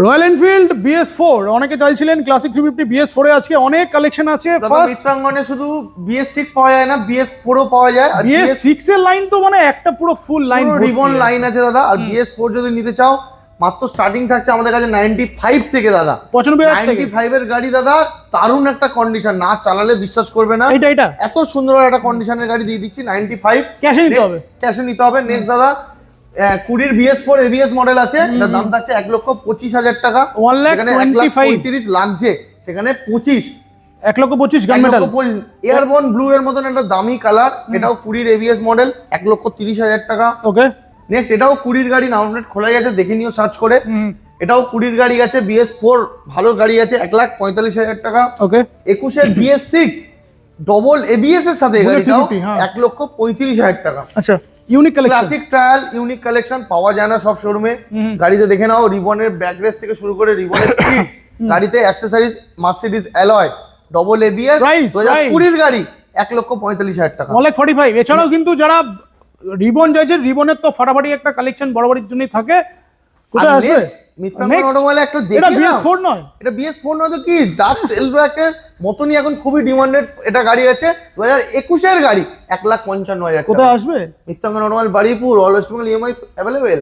Royal Enfield BS4 অনেকে চাইছিলেন classic 350 BS4 এ আজকে অনেক কালেকশন আছে। ফার্স্ট মিত্রাঙ্গনে শুধু BS6 পাওয়া যায় না, BS4 ও পাওয়া যায়। আর BS6 এর লাইন তো মানে একটা পুরো ফুল লাইন রিবন লাইন আছে দাদা। আর BS4 যদি নিতে চাও মাত্র স্টার্টিং থাকছে আমাদের কাছে 95 থেকে দাদা। 95 এর গাড়ি দাদা, দারুণ একটা কন্ডিশন, না চালালে বিশ্বাস করবে না। এটা এত সুন্দর একটা কন্ডিশনের গাড়ি দিয়ে দিচ্ছি 95। ক্যাশে নিতে হবে, ক্যাশে নিতে হবে। নেক্সট দাদা 20 BS4 ABS মডেল আছে, এটার দাম থাকছে 1,25,000 টাকা। এখানে 1,35,000 লাগছে, সেখানে 25 1,25,000 গান মেটাল এয়ারবর্ন ব্লু এর মতন একটা দামি কালার, এটাও 20 ABS মডেল 1,30,000 টাকা। ওকে। নেক্সট এটাও 20 গাড়ি, নাম্বার প্লেট খোলা গেছে, দেখে নিও সার্চ করে। এটাও 20 গাড়ি আছে, BS4 ভালো গাড়ি আছে 1,45,000 টাকা। ওকে। 21 এর BS6 ডবল ABS এর সাথে গাড়িটাও 1,35,000 টাকা। আচ্ছা, unique collection, classic trial unique collection পাওয়া যায় না সব শোরুমে। গাড়িতে দেখে নাও, রিবনের ব্যাকরেস থেকে শুরু করে রিবনের সিট, গাড়িতে accessories Mercedes alloy double ABS 2020 গাড়ি 1,45,000 টাকা। 1,45,000। এছাড়াও কিন্তু যারা রিবন চাইছেন, রিবনের তো ফাটাফাটি একটা কালেকশন বরাবরের জন্যই থাকে। কোথায় আছে মিত্রাঙ্গন অটোমোবাইলে একটা দেখি, এটা BS4 নয়, এটা BS4 নয় তো কি, ডাস্ট এলব্যাকের মতনই এখন খুবই ডিমান্ডেড এটা গাড়ি আছে। 2021 এর গাড়ি 1,55,000 টাকা। কোথায় আসবে? Mitrangan automobile, Baruipur, all West Bengal, EMI available.